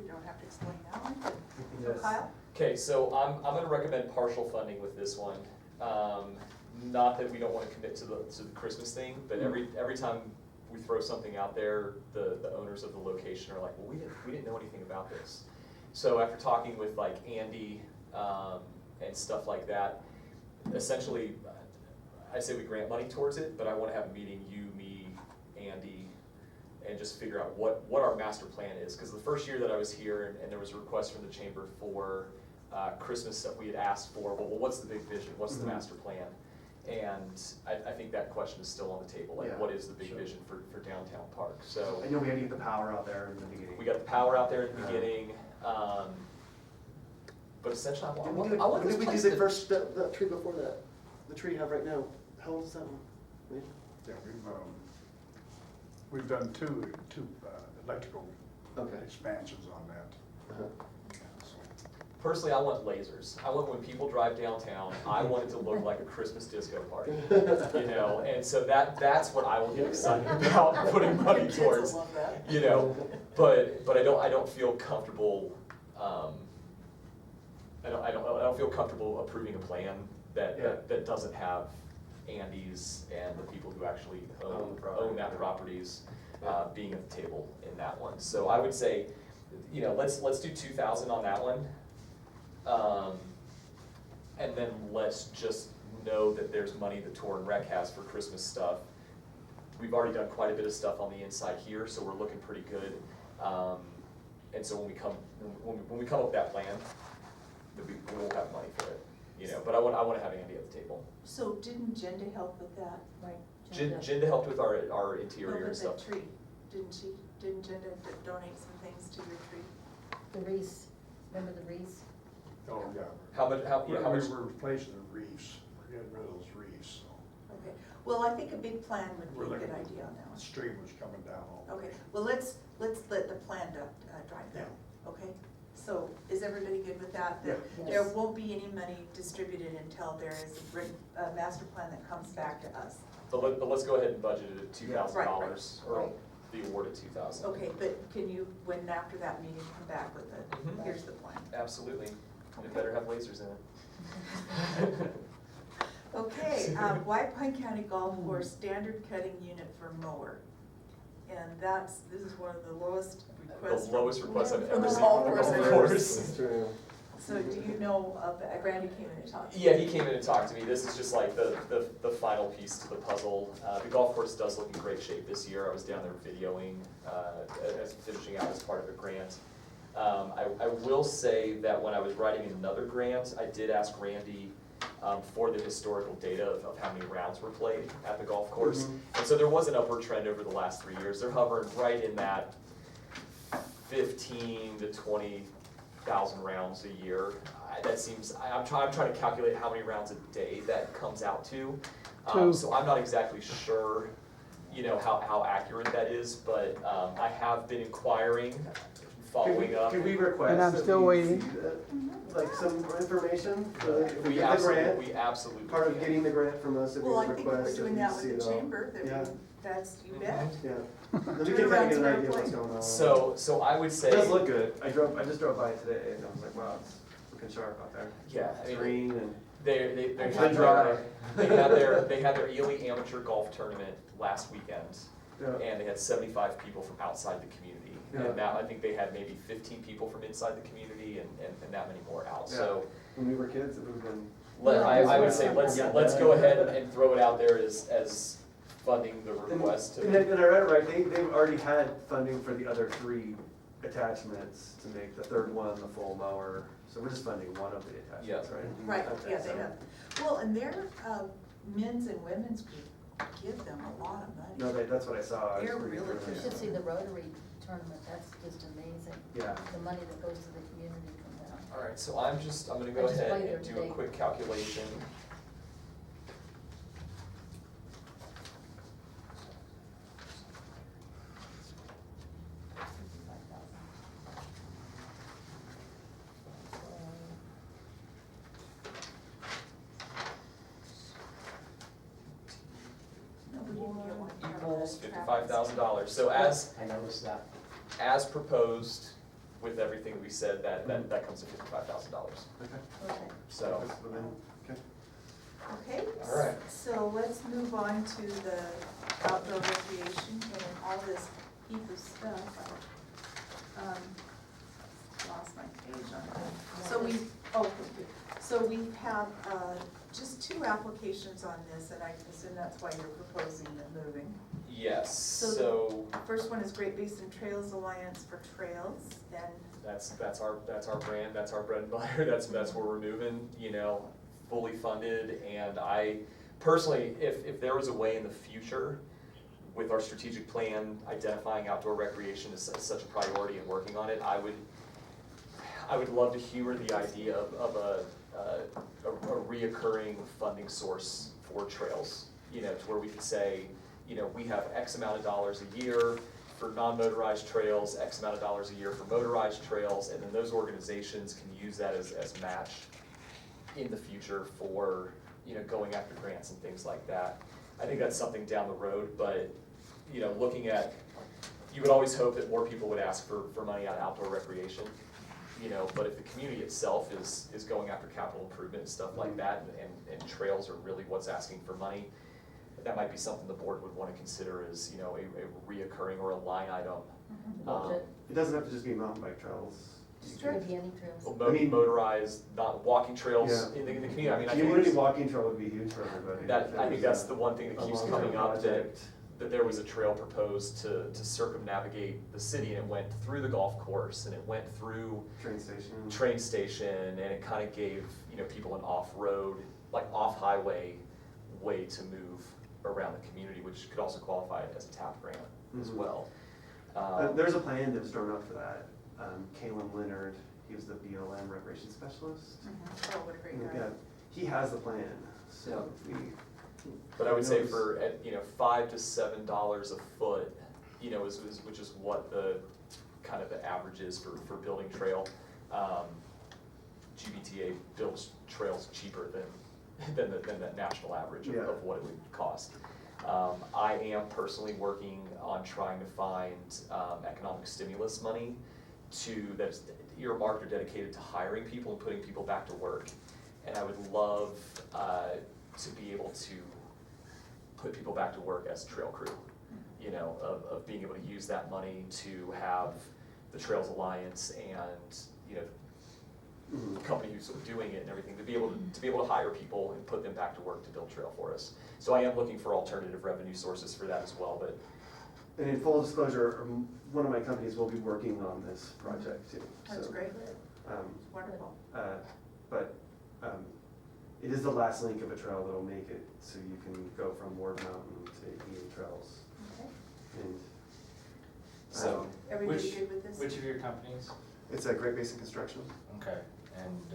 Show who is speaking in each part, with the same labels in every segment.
Speaker 1: you don't have to explain that one. So
Speaker 2: Yes.
Speaker 1: Kyle?
Speaker 3: Okay, so I'm gonna recommend partial funding with this one. Not that we don't wanna commit to the Christmas thing, but every time we throw something out there, the owners of the location are like, well, we didn't know anything about this. So after talking with like Andy, and stuff like that, essentially, I say we grant money towards it, but I wanna have a meeting, you, me, Andy, and just figure out what our master plan is. Cause the first year that I was here and there was a request from the chamber for Christmas stuff, we had asked for, well, what's the big vision, what's the master plan? And I think that question is still on the table, like
Speaker 2: Yeah,
Speaker 3: what is the big
Speaker 2: sure.
Speaker 3: vision for downtown Park? So
Speaker 2: I know we had to get the power out there in the beginning.
Speaker 3: we got the power out there in the
Speaker 2: Yeah.
Speaker 3: beginning, but essentially I
Speaker 2: Did
Speaker 3: want
Speaker 2: we
Speaker 3: this
Speaker 2: do
Speaker 3: place
Speaker 2: the
Speaker 3: to-
Speaker 2: first, the tree before that? The tree you have right now, how old is that one? Wait.
Speaker 4: Yeah, we've done two electrical
Speaker 2: Okay.
Speaker 4: expansions on that.
Speaker 2: Uh-huh.
Speaker 4: So,
Speaker 3: Personally, I want lasers. I want when people drive downtown, I want it to look like a Christmas disco party, you know? And so that's what I will get excited about putting money
Speaker 1: Kids will
Speaker 3: towards,
Speaker 1: love that.
Speaker 3: you know? But I don't feel comfortable, I don't feel comfortable approving a plan
Speaker 2: Yeah.
Speaker 3: that doesn't have Andy's and the people who actually
Speaker 2: Own the property.
Speaker 3: own that properties,
Speaker 2: Yeah.
Speaker 3: being at the table in that one. So I would say, you know, let's do 2,000 on that one. And then let's just know that there's money that Tor and Rec has for Christmas stuff. We've already done quite a bit of stuff on the inside here, so we're looking pretty good. And so when we come up with that plan, that we won't have money for it, you know, but I wanna have Andy at the table.
Speaker 1: So didn't Jenda help with that?
Speaker 5: Right.
Speaker 3: Jinda helped with our interior and
Speaker 1: With
Speaker 3: stuff.
Speaker 1: the tree, didn't she? Didn't Jenda donate some things to your tree?
Speaker 5: The wreaths, remember the wreaths?
Speaker 4: Oh, yeah.
Speaker 3: How much,
Speaker 4: We're
Speaker 3: much?
Speaker 4: replacing the reefs, we're getting rid of those reefs, so
Speaker 1: Okay, well, I think a big plan would
Speaker 4: We're
Speaker 1: be a good
Speaker 4: looking-
Speaker 1: idea on that
Speaker 4: the
Speaker 1: one.
Speaker 4: stream was coming down all the way.
Speaker 1: Okay, well, let's let the plan drive that, okay? So is everybody good with that? That
Speaker 5: Yeah.
Speaker 1: there
Speaker 5: Yes.
Speaker 1: won't be any money distributed until there is a master plan that comes back to us.
Speaker 3: But let's go ahead and budget it at $2,000, or
Speaker 5: Right.
Speaker 3: the award at 2,000.
Speaker 1: Okay, but can you, when after that meeting, come back with
Speaker 3: Mhm.
Speaker 1: here's the plan?
Speaker 3: Absolutely. It better have lasers in it.
Speaker 1: Okay, White Pine County Golf Course standard cutting unit for mower. And this is one of the lowest requests.
Speaker 3: The lowest request I've
Speaker 1: from
Speaker 3: ever
Speaker 1: the
Speaker 3: seen
Speaker 1: golf
Speaker 3: from a
Speaker 1: course.
Speaker 3: golf
Speaker 2: That's
Speaker 3: course.
Speaker 2: true.
Speaker 1: So do you know, Randy came in and talked to you?
Speaker 3: Yeah, he came in and talked to me. This is just like the final piece to the puzzle. The golf course does look in great shape this year. I was down there videoing, as finishing out as part of a grant. I will say that when I was writing another grant, I did ask Randy for the historical data of how many rounds were played at the golf course.
Speaker 2: Mhm.
Speaker 3: And so there was an upward trend over the last 3 years. They're hovering right in that 15 to 20,000 rounds a year. That seems, I'm trying to calculate how many rounds a day that comes out to. So I'm not exactly sure, you know, how accurate that is, but I have been inquiring, following up.
Speaker 2: Can we request?
Speaker 6: And I'm
Speaker 2: that
Speaker 6: still
Speaker 2: we
Speaker 6: waiting.
Speaker 2: see that? Like some information, if we
Speaker 3: We
Speaker 2: get the grant,
Speaker 3: absolutely
Speaker 2: part of
Speaker 3: can.
Speaker 2: getting the grant from us, if we
Speaker 1: Well, I think we're
Speaker 2: request that
Speaker 1: doing
Speaker 2: we
Speaker 1: that
Speaker 2: see
Speaker 1: with
Speaker 2: it
Speaker 1: the
Speaker 2: all.
Speaker 1: chamber,
Speaker 2: Yeah.
Speaker 1: that's, you
Speaker 3: Mhm.
Speaker 1: bet.
Speaker 2: Yeah. Then we
Speaker 1: Turn
Speaker 2: can kind
Speaker 1: around
Speaker 2: of get
Speaker 1: to
Speaker 2: an
Speaker 1: their
Speaker 2: idea what's
Speaker 1: plate.
Speaker 2: going on.
Speaker 3: So I would
Speaker 2: It
Speaker 3: say.
Speaker 2: does look good. I just drove by today and I was like, wow, it's looking sharp out there.
Speaker 3: Yeah, I
Speaker 2: It's
Speaker 3: mean,
Speaker 2: green and
Speaker 3: they
Speaker 2: it's
Speaker 3: had
Speaker 2: been dry.
Speaker 3: they had their Ely Amateur Golf Tournament last weekend,
Speaker 2: Yeah.
Speaker 3: and they had 75 people from outside the community.
Speaker 2: Yeah.
Speaker 3: And now I think they had maybe 15 people from inside the community and that many more out. So
Speaker 2: When we were kids, it would have been.
Speaker 3: I would say let's go ahead and throw it out there as funding the request.
Speaker 2: And I read it right, they've already had funding for the other 3 attachments to make the third one the full mower. So we're just funding one of the attachments, right?
Speaker 1: Right,
Speaker 2: Okay,
Speaker 1: yeah, they
Speaker 2: so-
Speaker 1: have. Well, and their men's and women's group give them a lot of money.
Speaker 2: No, that's what I saw. I was
Speaker 1: They're
Speaker 2: reading
Speaker 1: really
Speaker 2: through
Speaker 5: You
Speaker 2: it.
Speaker 5: should see the Rotary tournament, that's just amazing.
Speaker 2: Yeah.
Speaker 5: The money that goes to the community from that.
Speaker 3: All right, so I'm gonna go
Speaker 5: I just
Speaker 3: ahead
Speaker 5: played there
Speaker 3: and do a
Speaker 5: today.
Speaker 3: quick calculation.
Speaker 1: Nobody can get one. from
Speaker 3: Equals
Speaker 1: the traffic.
Speaker 3: $55,000. So as
Speaker 7: I noticed that.
Speaker 3: as proposed, with everything we said, that comes to $55,000.
Speaker 2: Okay.
Speaker 5: Okay.
Speaker 3: So,
Speaker 2: Okay.
Speaker 1: Okay,
Speaker 3: All right.
Speaker 1: so let's move on to the outdoor recreation and all this heap of stuff. Lost my page on that. So we have, just 2 applications on this, and I assume that's why you're proposing the moving.
Speaker 3: yes,
Speaker 1: So-
Speaker 3: so
Speaker 1: First one is Great Basin Trails Alliance for Trails, and
Speaker 3: that's our brand, that's our bread and butter, that's where we're moving, you know, fully funded. And I personally, if there was a way in the future with our strategic plan, identifying outdoor recreation as such a priority and working on it, I would love to humor the idea of a reoccurring funding source for trails, you know, to where we could say, you know, we have X amount of dollars a year for non-motorized trails, X amount of dollars a year for motorized trails, and then those organizations can use that as match in the future for, you know, going after grants and things like that. I think that's something down the road, but, you know, looking at, you would always hope that more people would ask for money out of outdoor recreation, you know, but if the community itself is going after capital improvement and stuff like that, and trails are really what's asking for money, that might be something the board would wanna consider as, you know, a reoccurring or a line item.
Speaker 5: Budget.
Speaker 2: It doesn't have to just be mountain bike trails.
Speaker 5: Could be any trails.
Speaker 2: I mean-
Speaker 3: Motorized, not walking trails
Speaker 2: Yeah.
Speaker 3: in the community, I mean, I
Speaker 2: Community
Speaker 3: think
Speaker 2: walking trail would be huge for everybody.
Speaker 3: that, I think that's the one thing that
Speaker 2: A
Speaker 3: keeps
Speaker 2: long-term
Speaker 3: coming up, that
Speaker 2: project.
Speaker 3: there was a trail proposed to circumnavigate the city, and it went through the golf course, and it went through
Speaker 2: Train station.
Speaker 3: train station, and it kind of gave, you know, people an off-road, like off-highway way to move around the community, which could also qualify as a TAP grant as
Speaker 2: Mhm.
Speaker 3: well.
Speaker 2: There's a plan that was drawn up for that. Caleb Leonard, he was the BLM recreation specialist.
Speaker 1: oh, what a great guy.
Speaker 2: Yeah, he has the plan, so we.
Speaker 3: But I would say
Speaker 2: knows-
Speaker 3: for, you know, $5 to $7 a foot, you know, which is what the, kind of the average is for building trail. GBTA builds trails cheaper than the national average
Speaker 2: Yeah.
Speaker 3: of what it would cost. I am personally working on trying to find economic stimulus money that's earmarked or dedicated to hiring people and putting people back to work. And I would love to be able to put people back to work as trail crew, you know, of being able to use that money to have the Trails Alliance and, you know,
Speaker 2: Mhm.
Speaker 3: the company who's doing it and everything, to be able to hire people and put them back to work to build trail for us. So I am looking for alternative revenue sources for that as well, but
Speaker 2: And in full disclosure, one of my companies will be working on this project too.
Speaker 1: That's
Speaker 2: so,
Speaker 1: great,
Speaker 2: um,
Speaker 1: wonderful.
Speaker 2: But it is the last link of a trail that'll make it so you can go from Ward Mountain to Eagle Trails.
Speaker 1: Okay.
Speaker 2: And
Speaker 3: So-
Speaker 1: Everybody
Speaker 6: Which-
Speaker 1: good with this?
Speaker 6: Which of your companies?
Speaker 2: it's a Great Basin Construction.
Speaker 6: Okay, and,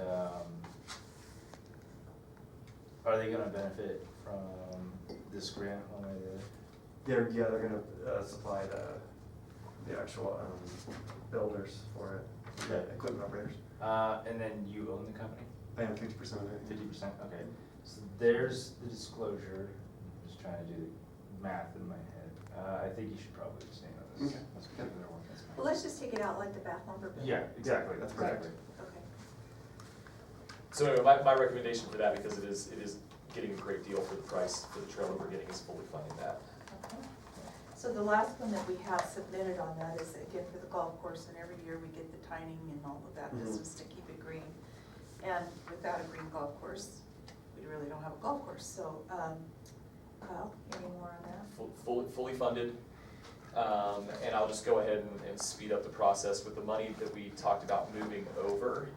Speaker 6: are they gonna benefit from this grant one way or the other?
Speaker 2: They're gonna supply the actual builders for it,
Speaker 6: Okay.
Speaker 2: equipment operators.
Speaker 6: And then you own the company?
Speaker 2: I am 50% of it.
Speaker 6: 50%, okay. So there's the disclosure, I'm just trying to do the math in my head. I think you should probably abstain on this.
Speaker 2: Okay.
Speaker 6: Let's keep it there one, that's fine.
Speaker 1: Well, let's just take it out like the bath lumber bill.
Speaker 6: Yeah,
Speaker 2: Exactly, that's perfect.
Speaker 6: exactly.
Speaker 1: Okay.
Speaker 3: So anyway, my recommendation for that, because it is getting a great deal for the price for the trail that we're getting, is fully funding that.
Speaker 1: Okay. So the last one that we have submitted on that is again for the golf course, and every year we get the tining and all of that
Speaker 2: Mhm.
Speaker 1: business to keep it green. And without a green golf course, we really don't have a golf course, so, Kyle, any more on that?
Speaker 3: Fully funded. And I'll just go ahead and speed up the process with the money that we talked about moving over.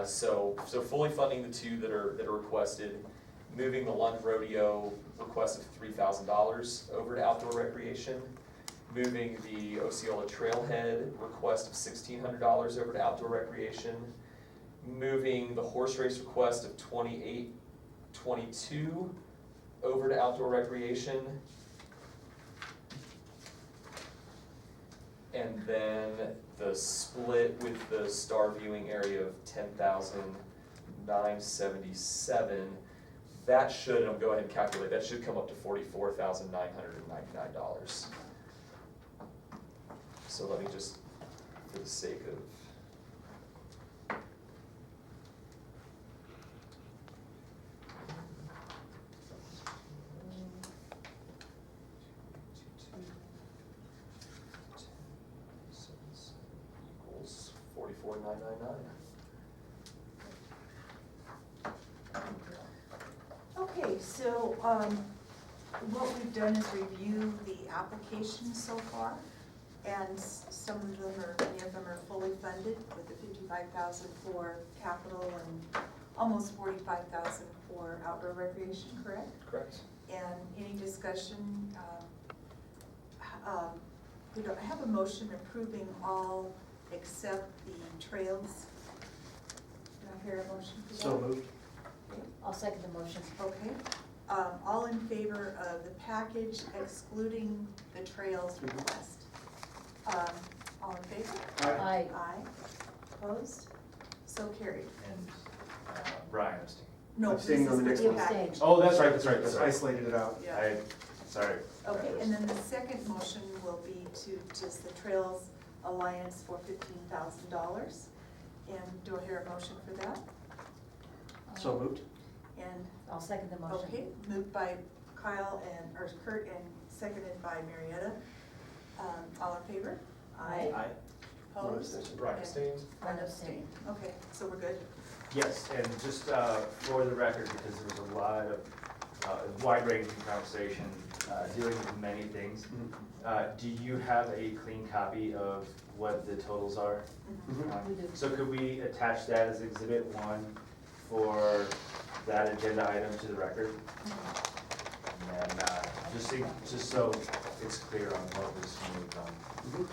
Speaker 3: So fully funding the 2 that are requested, moving the Lund Rodeo request of $3,000 over to outdoor recreation, moving the Osceola Trailhead request of $1,600 over to outdoor recreation, moving the horse race request of $2,822 over to outdoor recreation. And then the split with the star viewing area of 10,977, that should, I'll go ahead and calculate, that should come up to $44,999. So let me just for the sake of. Equals 44,999.
Speaker 1: Okay, so, what we've done is review the applications so far, and some of them are, many of them are fully funded with the 55,000 for capital and almost 45,000 for outdoor recreation, correct?
Speaker 3: Correct.
Speaker 1: And any discussion, we don't have a motion approving all except the trails. Do I hear a motion for that?
Speaker 2: So moved.
Speaker 5: I'll second the motion.
Speaker 1: Okay, all in favor of the package excluding the trails request? All in favor?
Speaker 5: Aye.
Speaker 1: Aye. Opposed? So carried.
Speaker 6: And Brian abstained.
Speaker 1: No, this
Speaker 2: Abstaining
Speaker 1: is
Speaker 2: on the
Speaker 1: for
Speaker 2: next
Speaker 1: the
Speaker 2: one.
Speaker 1: package.
Speaker 6: Oh, that's right,
Speaker 2: Just isolated it out.
Speaker 1: Yeah.
Speaker 6: Sorry.
Speaker 1: Okay, and then the second motion will be to just the Trails Alliance for $15,000. And do I hear a motion for that?
Speaker 2: So moved.
Speaker 1: And,
Speaker 5: I'll second the motion.
Speaker 1: okay, moved by Kyle and, or Kurt, and seconded by Marietta. All in favor?
Speaker 5: Aye.
Speaker 1: Opposed?
Speaker 3: Brian abstained.
Speaker 5: One abstain.
Speaker 1: Okay, so we're good.
Speaker 6: Yes, and just for the record, because there was a lot of wide-ranging conversation dealing with many things, do you have a clean copy of what the totals are?
Speaker 2: Mhm.
Speaker 5: We do.
Speaker 6: So could we attach that as exhibit 1 for that agenda item to the record? And then, just so it's clear on what was moved on.
Speaker 2: Mhm.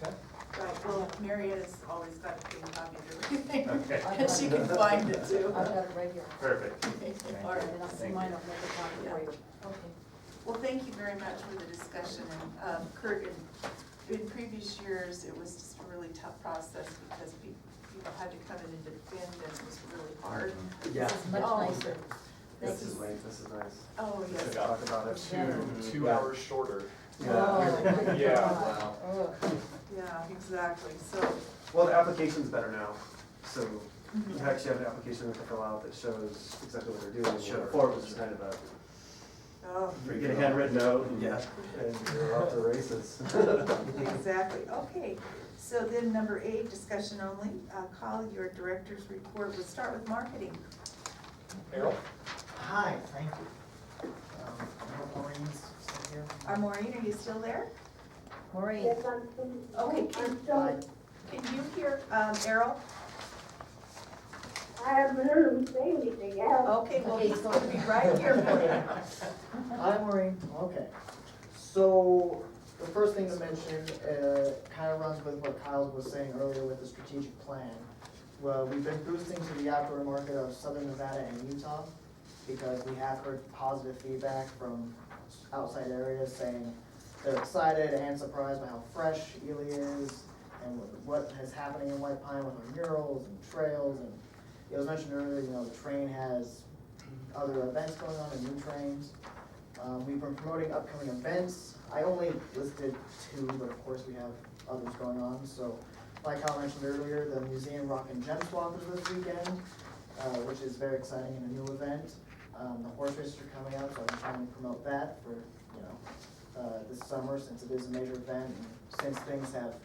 Speaker 3: Okay.
Speaker 1: Right, well, Marietta's always got a clean copy of everything,
Speaker 6: Okay.
Speaker 1: and she can find it too.
Speaker 5: I've got it right here.
Speaker 6: Perfect.
Speaker 1: All right.
Speaker 5: And I'll see
Speaker 6: Thank
Speaker 5: mine,
Speaker 6: you.
Speaker 5: I'll make a copy for you. Okay.
Speaker 1: Well, thank you very much for the discussion, and Kurt, in previous years, it was just a really tough process because people had to come in and defend, and it was really hard.
Speaker 2: Yeah.
Speaker 5: This is much
Speaker 1: Oh.
Speaker 5: nicer.
Speaker 2: This
Speaker 5: Thank
Speaker 2: is
Speaker 5: you.
Speaker 2: late, this is nice.
Speaker 1: Oh,
Speaker 2: We
Speaker 1: yes.
Speaker 2: should talk about it.
Speaker 5: Yeah.
Speaker 3: 2 hours shorter.
Speaker 5: Oh,
Speaker 2: Yeah.
Speaker 5: my
Speaker 3: Yeah.
Speaker 5: God. Ugh.
Speaker 1: Yeah, exactly, so,
Speaker 2: Well, the application's better now, so you
Speaker 1: mhm.
Speaker 2: actually have an application to fill out that shows exactly what they're doing.
Speaker 4: Sure.
Speaker 2: Before it was just kind of a,
Speaker 1: Oh,
Speaker 2: you get a handwritten note and you're off to the races.
Speaker 1: exactly, okay. So then number 8, discussion only. Kyle, your director's report, we'll start with marketing.
Speaker 3: Errol?
Speaker 7: Hi, thank you. Maureen's still here?
Speaker 1: Maureen, are you still there?
Speaker 5: Maureen,
Speaker 8: Yes, I'm still.
Speaker 1: Okay,
Speaker 8: I'm still,
Speaker 1: Can you hear Errol?
Speaker 8: I haven't heard him say anything else.
Speaker 1: Okay, well, he's going to be right here for you.
Speaker 7: Hi, Maureen. Okay. So, the first thing to mention, kind of runs with what Kyle was saying earlier with the strategic plan. Well, we've been boosting to the outdoor market of Southern Nevada and Utah because we have heard positive feedback from outside areas saying they're excited and surprised by how fresh Ely is and what is happening in White Pine with our murals and trails. And it was mentioned earlier, the train has other events going on and new trains. We've been promoting upcoming events. I only listed 2, but of course we have others going on. So, like Kyle mentioned earlier, the Museum Rock and Gem Swap is this weekend, which is very exciting and a new event. The horse races are coming out, so I'm trying to promote that for, this summer since it is a major event. And since things have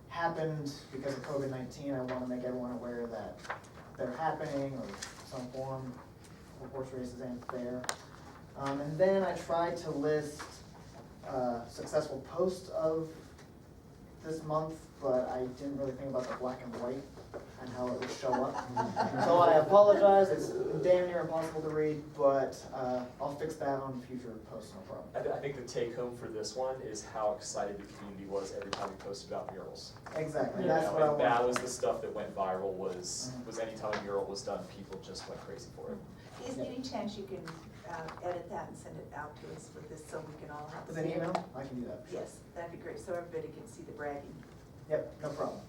Speaker 7: happened because of COVID-19, I want to make everyone aware that they're happening or some form of horse races and fair. And then I tried to list successful posts of this month, but I didn't really think about the black and white and how it would show up. So I apologize, it's damn near impossible to read, but I'll fix that on future posts, no problem.
Speaker 3: I think the take home for this one is how excited the community was every time we posted about murals.
Speaker 7: Exactly,
Speaker 3: You
Speaker 7: that's
Speaker 3: know,
Speaker 7: what I
Speaker 3: and that
Speaker 7: want.
Speaker 3: was the stuff that went viral was
Speaker 7: Mhm.
Speaker 3: anytime a mural was done, people just went crazy for it.
Speaker 1: Is there any chance you can edit that and send it out to us with this so we can all have?
Speaker 7: With an email, I can do that.
Speaker 1: Yes, that'd be great, so everybody can see the bragging.
Speaker 7: Yep, no problem.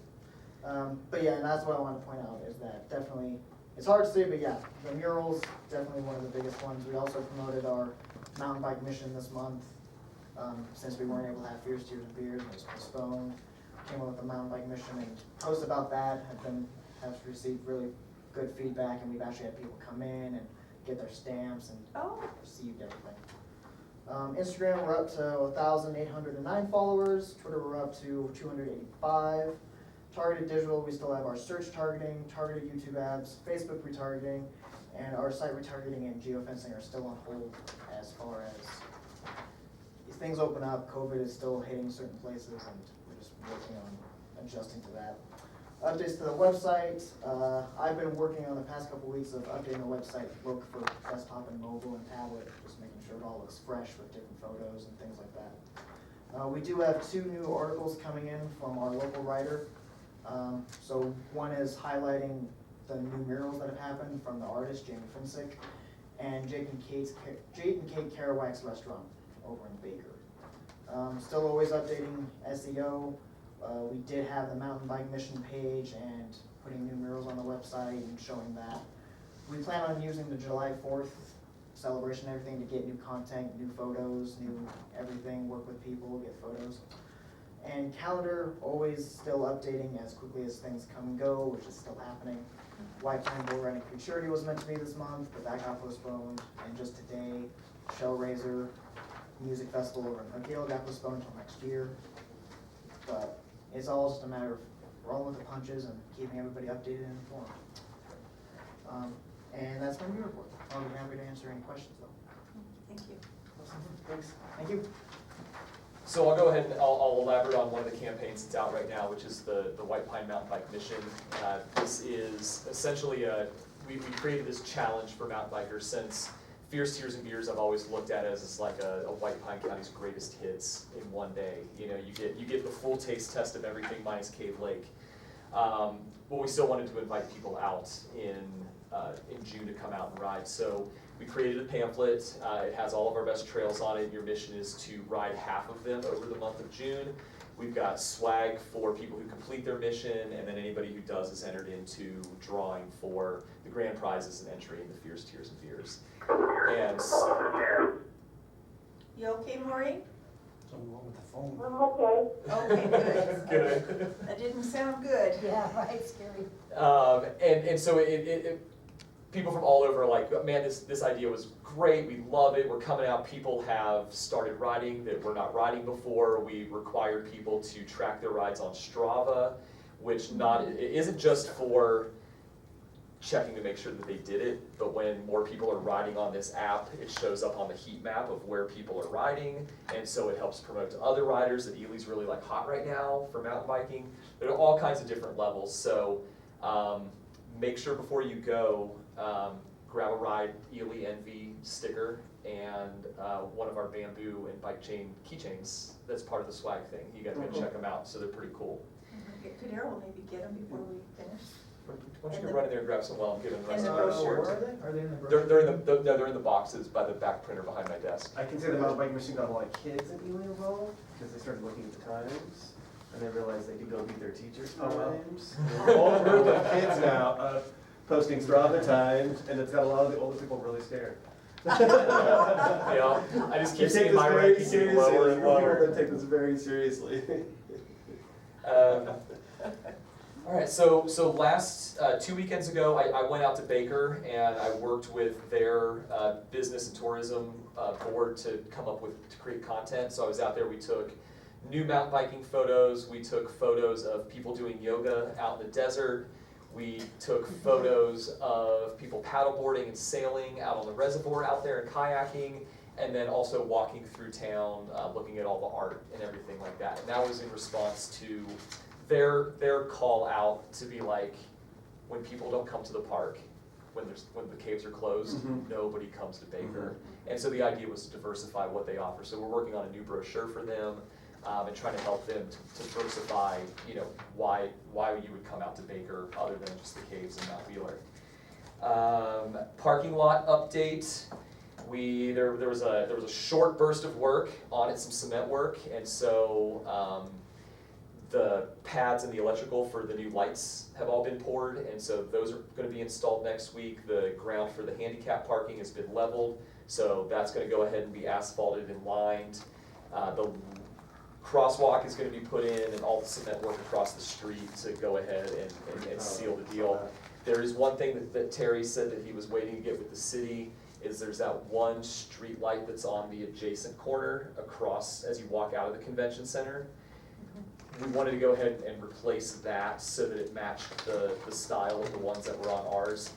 Speaker 7: But yeah, and that's what I want to point out is that definitely, it's hard to see, but yeah, the murals, definitely one of the biggest ones. We also promoted our mountain bike mission this month, since we weren't able to have Fierce Tears and Beers, and it was postponed. came up with the mountain bike mission, and posts about that have received really good feedback, and we've actually had people come in and get their stamps and
Speaker 1: Oh,
Speaker 7: received everything. Instagram, we're up to 1,809 followers. Twitter, we're up to 285. Targeted digital, we still have our search targeting, targeted YouTube ads, Facebook retargeting, and our site retargeting and geofencing are still on hold as far as these things open up. COVID is still hitting certain places, and we're just working on adjusting to that. Updates to the website. I've been working on the past couple weeks of updating the website look for desktop and mobile and tablet, just making sure it all looks fresh with different photos and things like that. We do have 2 new articles coming in from our local writer. So one is highlighting the new murals that have happened from the artist Jamie Finsick and Jake and Kate Kerouac's restaurant over in Baker. Still always updating SEO. We did have the mountain bike mission page and putting new murals on the website and showing that. We plan on using the July 4th celebration and everything to get new content, new photos, new everything, work with people, get photos. And calendar, always still updating as quickly as things come and go, which is still happening. White Pine Bull Riding Creek Surety was meant to be this month, but that got postponed. And just today, Shellraiser Music Festival over in Huggill got postponed until next year. But it's all just a matter of rolling with the punches and keeping everybody updated and informed. And that's my new report. I'll be happy to answer any questions though.
Speaker 1: thank you.
Speaker 7: Thanks. Thank you.
Speaker 3: So I'll go ahead and I'll elaborate on one of the campaigns that's out right now, which is the White Pine Mountain Bike Mission. This is essentially we created this challenge for mountain bikers since Fierce Tears and Beers I've always looked at as like a White Pine County's greatest hits in one day. You know, you get the full taste test of everything minus Cave Lake. But we still wanted to invite people out in June to come out and ride. So we created a pamphlet. It has all of our best trails on it. Your mission is to ride half of them over the month of June. We've got swag for people who complete their mission, and then anybody who does is entered into drawing for the grand prizes and entry into Fierce Tears and Beers. And
Speaker 1: You okay, Maureen?
Speaker 4: Something wrong with the phone.
Speaker 8: I'm okay.
Speaker 1: Okay, good.
Speaker 3: good.
Speaker 1: That didn't sound good.
Speaker 5: Yeah, right, scary.
Speaker 3: And so people from all over are like, man, this idea was great, we love it, we're coming out, people have started riding that were not riding before. We required people to track their rides on Strava, which it isn't just for checking to make sure that they did it, but when more people are riding on this app, it shows up on the heat map of where people are riding, and so it helps promote to other riders that Ely's really like hot right now for mountain biking. There are all kinds of different levels, so make sure before you go, grab a Ride Ely Envy sticker and one of our bamboo and bike chain keychains that's part of the swag thing. You guys can check them out, so they're pretty cool.
Speaker 1: Could Errol maybe get them before we finish?
Speaker 3: Why don't you go run in there and grab some while I'm giving the rest
Speaker 1: And
Speaker 3: of
Speaker 1: the
Speaker 3: the
Speaker 1: brochure.
Speaker 7: Where
Speaker 3: brochure.
Speaker 7: are they? Are they in the
Speaker 3: They're in
Speaker 7: brochure?
Speaker 3: no, they're in the boxes by the back printer behind my desk.
Speaker 2: I can say the mountain bike mission got a lot of kids at Ely involved, because they started looking at the times, and they realized they could go beat their teachers'
Speaker 1: Oh, wow.
Speaker 2: times. There's a whole group of kids now posting Strava times, and it's got a lot of the older people really scared.
Speaker 3: Yeah, I just keep seeing my ranking getting lower and lower.
Speaker 2: People that take this very seriously.
Speaker 3: All right, so last, 2 weekends ago, I went out to Baker and I worked with their business and tourism board to create content. So I was out there, we took new mountain biking photos, we took photos of people doing yoga out in the desert, we took photos of people paddleboarding and sailing out on the reservoir out there and kayaking, and then also walking through town, looking at all the art and everything like that. And that was in response to their call out to be like, when people don't come to the park, when the caves are closed,
Speaker 2: Mhm.
Speaker 3: nobody comes to Baker. And so the idea was to diversify what they offer. So we're working on a new brochure for them, and trying to help them to diversify, you know, why you would come out to Baker other than just the caves and Mount Wheeler. Parking lot update. There was a short burst of work on it, some cement work, and so the pads and the electrical for the new lights have all been poured, and so those are going to be installed next week. The ground for the handicap parking has been leveled, so that's going to go ahead and be asphalted and lined. Crosswalk is gonna be put in and all the cement work across the street to go ahead and seal the deal. There is one thing that Terry said that he was waiting to get with the city, is there's that one street light that's on the adjacent corner across as you walk out of the convention center. We wanted to go ahead and replace that so that it matched the style of the ones that were on ours.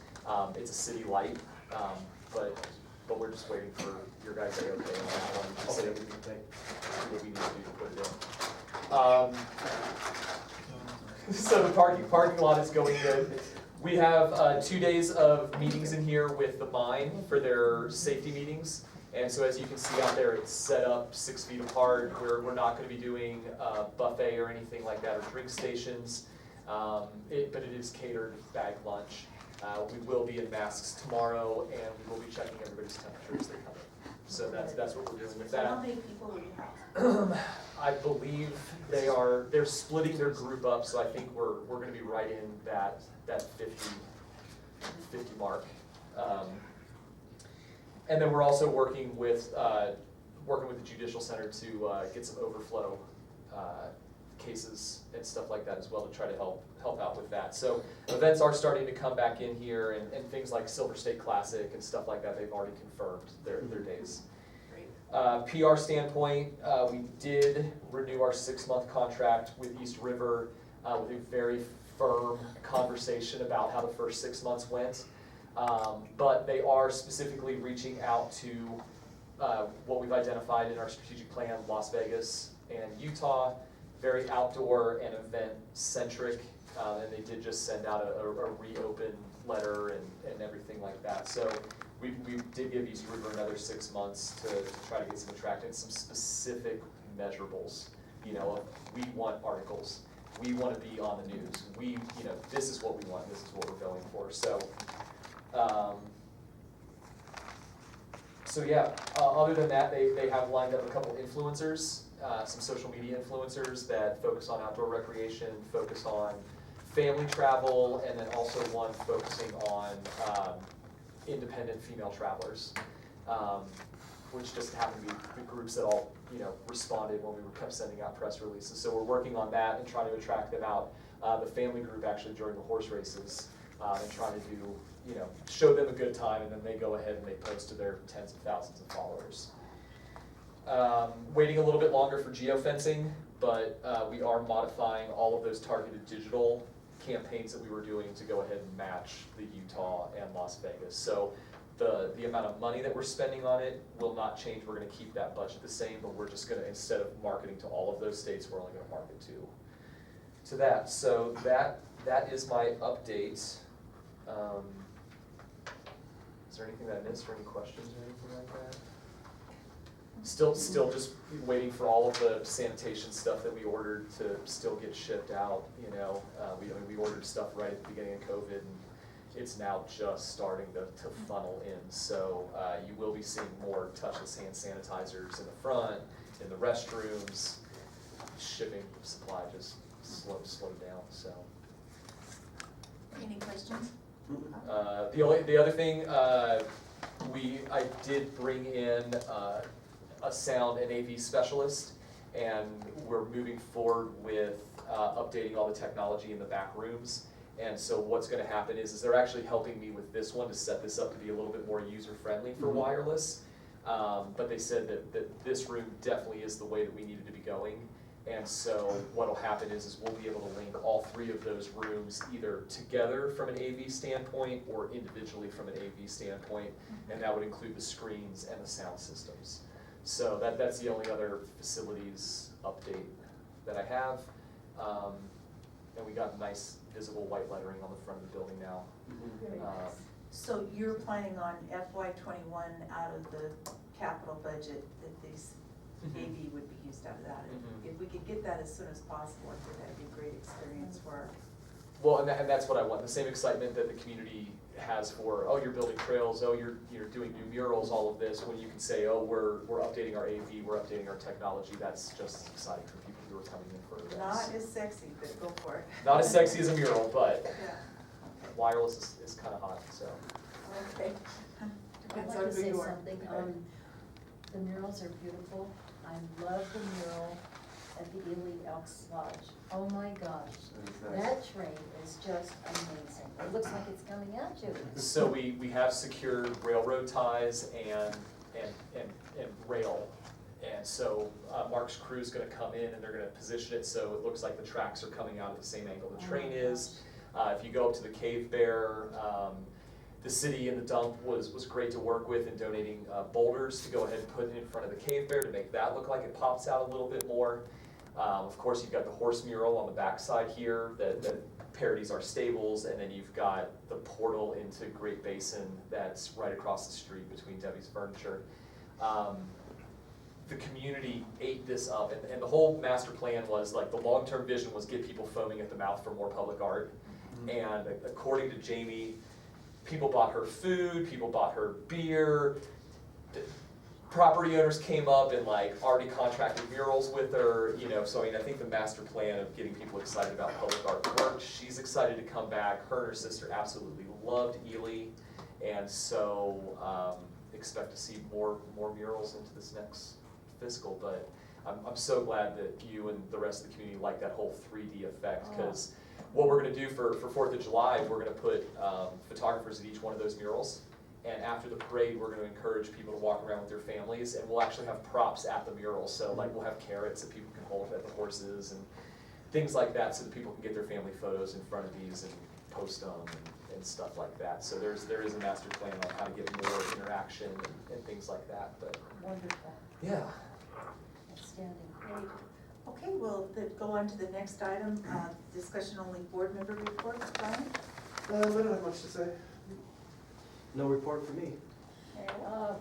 Speaker 3: It's a city light, but we're just waiting for your guys to okay on that one, so that we can take what we need to do to put it in. So the parking lot is going good. We have 2 days of meetings in here with the mine for their safety meetings. And so as you can see out there, it's set up 6 feet apart. We're not gonna be doing a buffet or anything like that, or drink stations. But it is catered bag lunch. We will be in masks tomorrow, and we will be checking everybody's temperature as they come in. So that's what we're doing with
Speaker 1: So how
Speaker 3: that.
Speaker 1: many people will you have?
Speaker 3: I believe they're splitting their group up, so I think we're gonna be right in that 50 mark. And then we're also working with the Judicial Center to get some overflow cases and stuff like that as well, to try to help out with that. So events are starting to come back in here, and things like Silver State Classic and stuff like that, they've already confirmed their days.
Speaker 1: Great.
Speaker 3: PR standpoint, we did renew our 6-month contract with East River with a very firm conversation about how the first 6 months went. But they are specifically reaching out to what we've identified in our strategic plan, Las Vegas and Utah, very outdoor and event centric. And they did just send out a reopen letter and everything like that. So we did give East River another 6 months to try to get some attraction, some specific measurables. You know, we want articles. We want to be on the news. This is what we want. This is what we're going for. So yeah, other than that, they have lined up a couple influencers, some social media influencers that focus on outdoor recreation, focus on family travel, and then also one focusing on independent female travelers, which just happened to be the groups that all responded when we kept sending out press releases. So we're working on that and trying to attract them out. The family group actually during the horse races, and trying to do show them a good time, and then they go ahead and they post to their tens of thousands of followers. Waiting a little bit longer for geofencing, but we are modifying all of those targeted digital campaigns that we were doing to go ahead and match the Utah and Las Vegas. So the amount of money that we're spending on it will not change. We're gonna keep that budget the same, but we're just gonna, instead of marketing to all of those states, we're only gonna market to that. So that is my update. Is there anything that I missed, or any questions or anything like that? Still just waiting for all of the sanitation stuff that we ordered to still get shipped out. We ordered stuff right at the beginning of COVID, and it's now just starting to funnel in. So you will be seeing more touchless hand sanitizers in the front, in the restrooms. Shipping supply just slowed down. So.
Speaker 1: Any questions?
Speaker 3: The other thing, I did bring in a sound and AV specialist, and we're moving forward with updating all the technology in the back rooms. And so what's going to happen is they're actually helping me with this one to set this up to be a little bit more user-friendly for wireless. But they said that this room definitely is the way that we needed to be going. And so what'll happen is we'll be able to link all 3 of those rooms either together from an AV standpoint or individually from an AV standpoint, and that would include the screens and the sound systems. So that's the only other facilities update that I have. And we got nice visible white lettering on the front of the building now.
Speaker 1: So you're planning on FY21 out of the capital budget that these AV would be used out of that? If we could get that as soon as possible, I think that'd be a great experience for.
Speaker 3: Well, and that's what I want, the same excitement that the community has for, oh, you're building trails, oh, you're doing new murals, all of this, when you can say, oh, we're updating our AV, we're updating our technology, that's just as exciting for people who are coming in for events.
Speaker 1: Not as sexy, but go for it.
Speaker 3: Not as sexy as a mural, but
Speaker 1: Yeah.
Speaker 3: wireless is kind of hot, so.
Speaker 1: Okay.
Speaker 5: I'd
Speaker 1: Depends
Speaker 5: like
Speaker 1: on
Speaker 5: to
Speaker 1: who
Speaker 5: say
Speaker 1: you are.
Speaker 5: something. The murals are beautiful. I love the mural at the Ely Elks Lodge. Oh my gosh,
Speaker 2: That's nice.
Speaker 5: that train is just amazing. It looks like it's coming at you.
Speaker 3: So we have secured railroad ties and rail. And so Mark's crew's gonna come in and they're gonna position it so it looks like the tracks are coming out at the same angle the train is. If you go up to the Cave Bear, the city and the dump was great to work with in donating boulders to go ahead and put in front of the Cave Bear to make that look like it pops out a little bit more. Of course, you've got the horse mural on the backside here that parodies our stables, and then you've got the portal into Great Basin that's right across the street between Debbie's Furniture. The community ate this up, and the whole master plan was, like, the long-term vision was get people foaming at the mouth for more public art. And according to Jamie, people bought her food, people bought her beer. Property owners came up and like already contracted murals with her, you know, so I mean, I think the master plan of getting people excited about public art worked. She's excited to come back. Her and her sister absolutely loved Ely, and so expect to see more murals into this next fiscal, but I'm so glad that you and the rest of the community like that whole 3D effect, because what we're gonna do for 4th of July, we're gonna put photographers at each one of those murals. And after the parade, we're gonna encourage people to walk around with their families, and we'll actually have props at the murals. So like we'll have carrots that people can hold at the horses and things like that, so that people can get their family photos in front of these and post them and stuff like that. So there is a master plan on how to get more interaction and things like that, but
Speaker 5: Wonderful,
Speaker 3: yeah.
Speaker 5: outstanding.
Speaker 1: Great. Okay, we'll go on to the next item, discussion only board member reports. Brian?
Speaker 2: I don't have much to say. No report for me.
Speaker 5: Okay,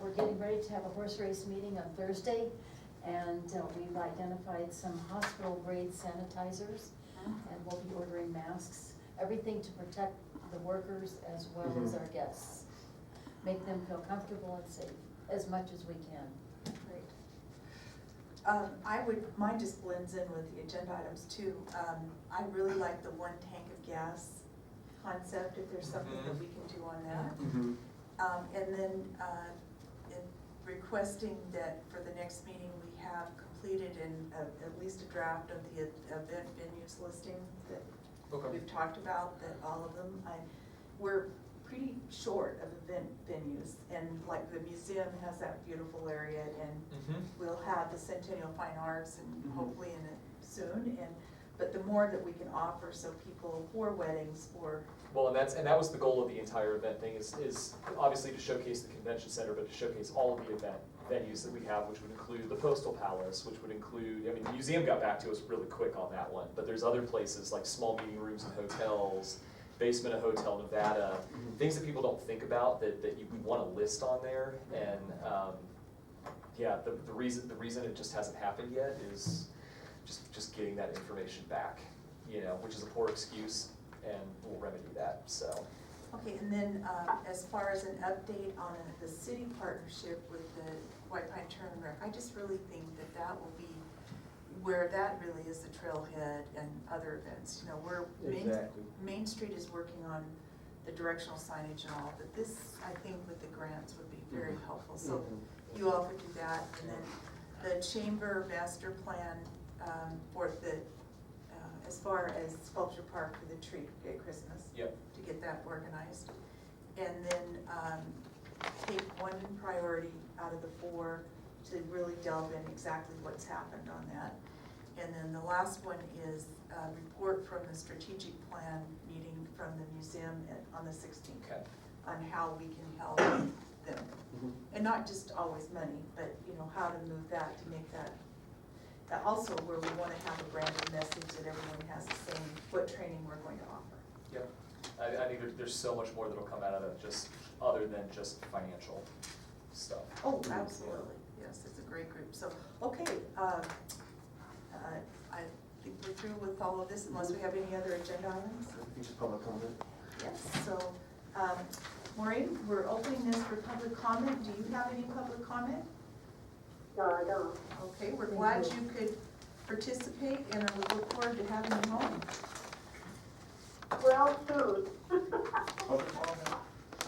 Speaker 5: we're getting ready to have a horse race meeting on Thursday, and we've identified some hospital-grade sanitizers, and we'll be ordering masks, everything to protect the workers as well as our guests. Make them feel comfortable and safe as much as we can.
Speaker 1: Great. Mine just blends in with the agenda items too. I really like the one tank of gas concept, if there's something that we can do on that. And then requesting that for the next meeting, we have completed at least a draft of the event venues listing that we've talked about, that all of them, we're pretty short of event venues. And like the museum has that beautiful area, and we'll have the Centennial Fine Arts and hopefully in it soon. But the more that we can offer, so people for weddings, for.
Speaker 3: Well, and that was the goal of the entire event thing, is obviously to showcase the convention center, but to showcase all of the event venues that we have, which would include the Postal Palace, which would include, I mean, the museum got back to us really quick on that one, but there's other places like small meeting rooms in hotels, basement of Hotel Nevada, things that people don't think about that we want to list on there. And yeah, the reason it just hasn't happened yet is just getting that information back, you know, which is a poor excuse, and we'll remedy that, so.
Speaker 1: Okay, and then as far as an update on the city partnership with the White Pine Turn and Rec, I just really think that will be where that really is the trailhead and other events. You know, Main Street is working on the directional signage and all, but this, I think with the grants would be very helpful. So you all could do that. And then the chamber master plan for the, as far as Sculpture Park for the tree at Christmas.
Speaker 3: Yep.
Speaker 1: To get that organized. And then take one priority out of the 4 to really delve in exactly what's happened on that. And then the last one is a report from the strategic plan meeting from the museum on the 16th.
Speaker 3: Okay.
Speaker 1: On how we can help them. And not just always money, but you know, how to move that to make that also where we want to have a branded message that everyone has the same, what training we're going to offer.
Speaker 3: Yep. I think there's so much more that'll come out of it, just other than just financial stuff.
Speaker 1: Oh, absolutely, yes, it's a great group. So, okay, I think we're through with all of this unless we have any other agenda items.
Speaker 2: I think it's public comment.
Speaker 1: Yes, so, Maureen, we're opening this for public comment. Do you have any public comment?
Speaker 8: No, I don't.
Speaker 1: Okay, we're glad you could participate, and we look forward to having you home.
Speaker 8: Well, soon.
Speaker 4: Public comment?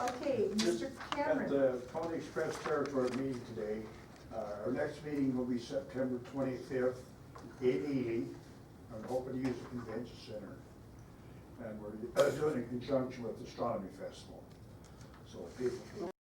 Speaker 1: Okay, Mr.
Speaker 4: At
Speaker 1: Cameron.
Speaker 4: the Pony Express Territory meeting today, our next meeting will be September 25th in Ely, an open use convention center. And we're doing it in conjunction with the Astronomy Festival. So people